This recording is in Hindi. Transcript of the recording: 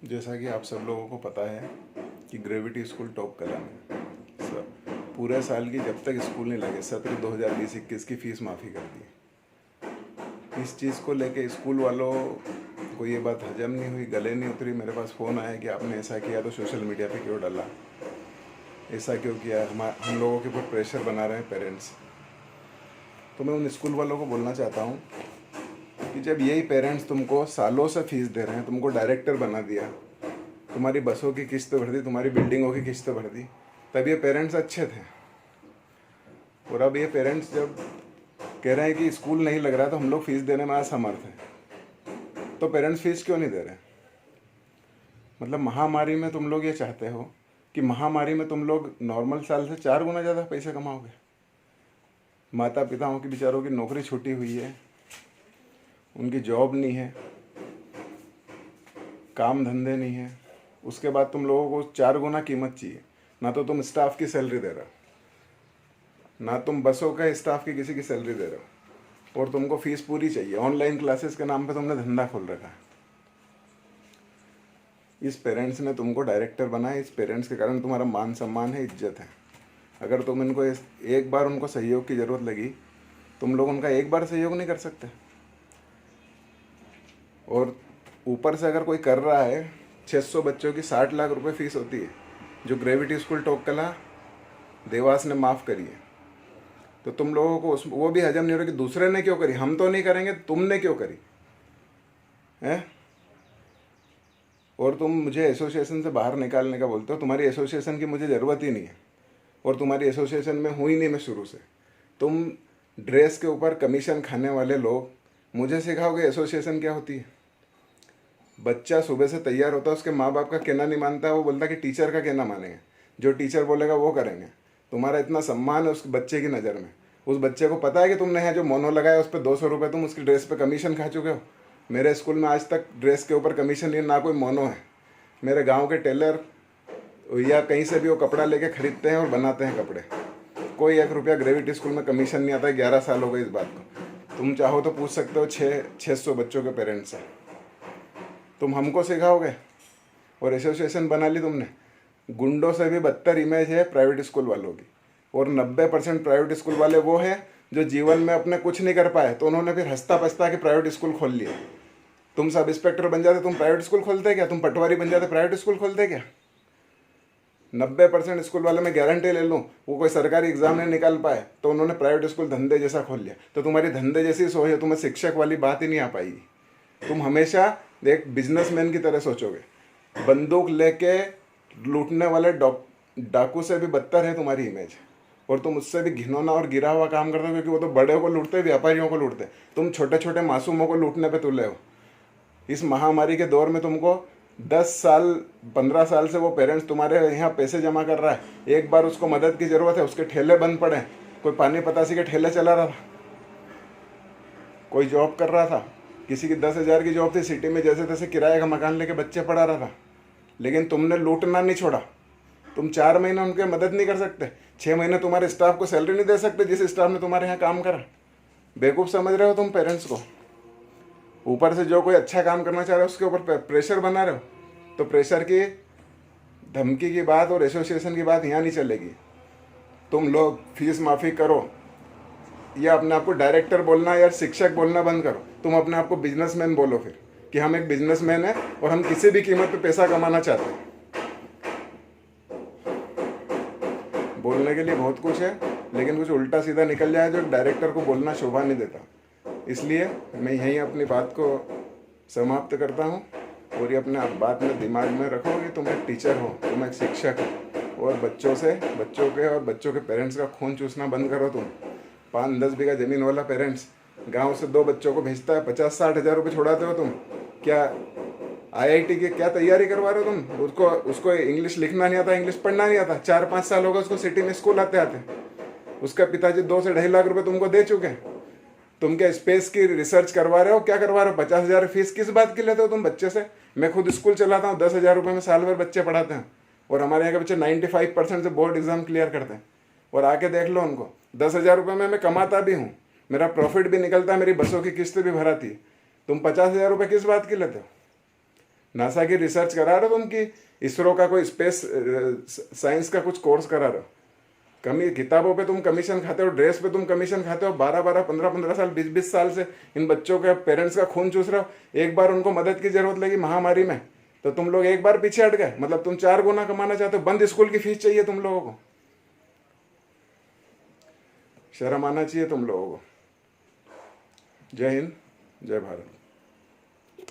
जैसा कि आप सब लोगों को पता है कि ग्रेविटी स्कूल टॉप कला में पूरे साल की जब तक स्कूल नहीं लगे सत्र 2020-21 की फ़ीस माफ़ी कर दी। इस चीज़ को लेके स्कूल वालों को ये बात हजम नहीं हुई, गले नहीं उतरी। मेरे पास फ़ोन आया कि आपने ऐसा किया तो सोशल मीडिया पे क्यों डाला, ऐसा क्यों किया, हम लोगों के ऊपर प्रेशर बना रहे हैं पेरेंट्स। तो मैं उन स्कूल वालों को बोलना चाहता हूँ कि जब यही पेरेंट्स तुमको सालों से फीस दे रहे हैं, तुमको डायरेक्टर बना दिया, तुम्हारी बसों की किस्त भर दी, तुम्हारी बिल्डिंगों की किस्त भर दी, तब ये पेरेंट्स अच्छे थे। और अब ये पेरेंट्स जब कह रहे हैं कि स्कूल नहीं लग रहा तो हम लोग फीस देने में असमर्थ हैं, तो पेरेंट्स फीस क्यों नहीं दे रहे? मतलब महामारी में तुम लोग ये चाहते हो कि महामारी में तुम लोग नॉर्मल साल से 4 गुना ज़्यादा पैसे कमाओगे। माता पिताओं की बेचारों की नौकरी छूटी हुई है, उनकी जॉब नहीं है, काम धंधे नहीं है, उसके बाद तुम लोगों को 4 गुना कीमत चाहिए। ना तो तुम स्टाफ की सैलरी दे रहे हो, ना तुम बसों का स्टाफ की किसी की सैलरी दे रहे हो, और तुमको फीस पूरी चाहिए। ऑनलाइन क्लासेस के नाम पे तुमने धंधा खोल रखा है। इस पेरेंट्स ने तुमको डायरेक्टर बनाया, इस पेरेंट्स के कारण तुम्हारा मान सम्मान है, इज्जत है। अगर तुम इनको एक बार उनको सहयोग की ज़रूरत लगी, तुम लोग उनका एक बार सहयोग नहीं कर सकते। और ऊपर से अगर कोई कर रहा है, 600 बच्चों की 60 लाख रुपए फीस होती है, जो ग्रेविटी स्कूल टॉप कला देवास ने माफ़ करी है, तो तुम लोगों को वो भी हजम नहीं हो रहा कि दूसरे ने क्यों करी, हम तो नहीं करेंगे, तुमने क्यों करी है? और तुम मुझे एसोसिएशन से बाहर निकालने का बोलते हो। तुम्हारी एसोसिएशन की मुझे ज़रूरत ही नहीं है, और तुम्हारी एसोसिएशन में हुई नहीं मैं शुरू से। तुम ड्रेस के ऊपर कमीशन खाने वाले लोग मुझे सिखाओगे एसोसिएशन क्या होती है? बच्चा सुबह से तैयार होता है, उसके माँ बाप का कहना नहीं मानता है, वो बोलता है कि टीचर का कहना मानेंगे, जो टीचर बोलेगा वो करेंगे। तुम्हारा इतना सम्मान है उस बच्चे की नज़र में। उस बच्चे को पता है कि तुमने यहाँ जो मोनो लगाया उस पर 200 रुपये तुम उसकी ड्रेस पे कमीशन खा चुके हो। मेरे स्कूल में आज तक ड्रेस के ऊपर कमीशन नहीं, ना कोई मोनो है। मेरे गाँव के टेलर या कहीं से भी वो कपड़ा लेके खरीदते हैं और बनाते हैं कपड़े। कोई 1 रुपया ग्रेविटी स्कूल में कमीशन नहीं आता है। 11 साल हो गए इस बात को। तुम चाहो तो पूछ सकते हो 600 बच्चों के पेरेंट्स से। तुम हमको सिखाओगे? और एसोसिएशन बना ली तुमने। गुंडों से भी बदतर इमेज है प्राइवेट स्कूल वालों की। और 90% प्राइवेट स्कूल वाले वो हैं जो जीवन में अपने कुछ नहीं कर पाए, तो उन्होंने फिर हंसता पछता के प्राइवेट स्कूल खोल लिया। तुम सब इंस्पेक्टर बन जाते, तुम प्राइवेट स्कूल खोलते क्या? तुम पटवारी बन जाते, प्राइवेट स्कूल खोलते क्या? 90% स्कूल वाले मैं गारंटी ले लूँ, वो कोई सरकारी एग्जाम नहीं निकाल पाए तो उन्होंने प्राइवेट स्कूल धंधे जैसा खोल लिया। तो तुम्हारी धंधे जैसी सोच है, तुम्हें शिक्षक वाली बात ही नहीं आ पाएगी। तुम हमेशा एक बिजनेसमैन की तरह सोचोगे। बंदूक लेके लूटने वाले डाकू से भी बदतर है तुम्हारी इमेज। और तुम उससे भी घिनौना और गिरा हुआ काम करते हो, क्योंकि वो तो बड़े को लूटते, व्यापारियों को लूटते, तुम छोटे छोटे मासूमों को लूटने पे तुले हो। इस महामारी के दौर में तुमको 10 साल 15 साल से वो पेरेंट्स तुम्हारे यहाँ पैसे जमा कर रहा है, एक बार उसको मदद की ज़रूरत है, उसके ठेले बंद पड़े। कोई पानी पतासी के ठेले चला रहा था, कोई जॉब कर रहा था, किसी की 10,000 की जॉब थी, सिटी में जैसे तैसे किराए का मकान लेके बच्चे पढ़ा रहा था, लेकिन तुमने लूटना नहीं छोड़ा। तुम 4 महीने उनके मदद नहीं कर सकते, 6 महीने तुम्हारे स्टाफ को सैलरी नहीं दे सकते जिस स्टाफ ने तुम्हारे यहाँ काम करा। बेवकूफ़ समझ रहे हो तुम पेरेंट्स को। ऊपर से जो कोई अच्छा काम करना चाह रहा है उसके ऊपर प्रेशर बना रहे हो। तो प्रेशर की धमकी की बात और एसोसिएशन की बात यहाँ नहीं चलेगी। तुम लोग फीस माफ़ी करो, या अपने आप को डायरेक्टर बोलना या शिक्षक बोलना बंद करो। तुम अपने आप को बिजनेसमैन बोलो फिर, कि हम एक बिजनेसमैन हैं और हम किसी भी कीमत पे पैसा कमाना चाहते हैं। बोलने के लिए बहुत कुछ है, लेकिन कुछ उल्टा सीधा निकल जाए जो डायरेक्टर को बोलना शोभा नहीं देता। इसलिए मैं यहीं अपनी बात को समाप्त करता हूँ। और ये अपने बात में दिमाग में रखो कि तुम एक टीचर हो, तुम एक शिक्षक हो, और बच्चों के पेरेंट्स का खून चूसना बंद करो। तुम 5-10 बीघा ज़मीन वाला पेरेंट्स गांव से 2 बच्चों को भेजता है, 50-60 हज़ार रुपये छुड़ाते हो तुम। क्या आईआईटी की क्या तैयारी करवा रहे हो तुम? उसको इंग्लिश लिखना नहीं आता, इंग्लिश पढ़ना नहीं आता। 4-5 साल होगा उसको सिटी में स्कूल आते आते। उसका पिताजी 2 से 2.5 लाख रुपये तुमको दे चुके हैं। तुम क्या स्पेस की रिसर्च करवा रहे हो? क्या करवा रहे हो? 50,000 फीस किस बात की लेते हो तुम बच्चे से? मैं खुद स्कूल चलाता हूँ, 10,000 रुपये में साल भर बच्चे पढ़ाते हैं, और हमारे यहाँ के बच्चे 95% से बोर्ड एग्जाम क्लियर करते हैं। और आके देख लो उनको, 10,000 रुपये में मैं कमाता भी हूँ, मेरा प्रॉफिट भी निकलता है, मेरी बसों की किस्त भी भराती है। तुम 50,000 रुपये किस बात की लेते हो? नासा की रिसर्च करा रहे हो तुम, कि इसरो का कोई स्पेस साइंस का कुछ कोर्स करा रहे हो? किताबों पे तुम कमीशन खाते हो, ड्रेस पे तुम कमीशन खाते हो, 12-12, 15-15 साल, 20-20 साल से इन बच्चों के पेरेंट्स का खून चूस रहे हो। एक बार उनको मदद की जरूरत लगी महामारी में तो तुम लोग एक बार पीछे हट गए। मतलब तुम 4 गुना कमाना चाहते हो। बंद स्कूल की फीस चाहिए तुम लोगों को। शर्म आना चाहिए तुम लोगों को। जय हिंद, जय भारत।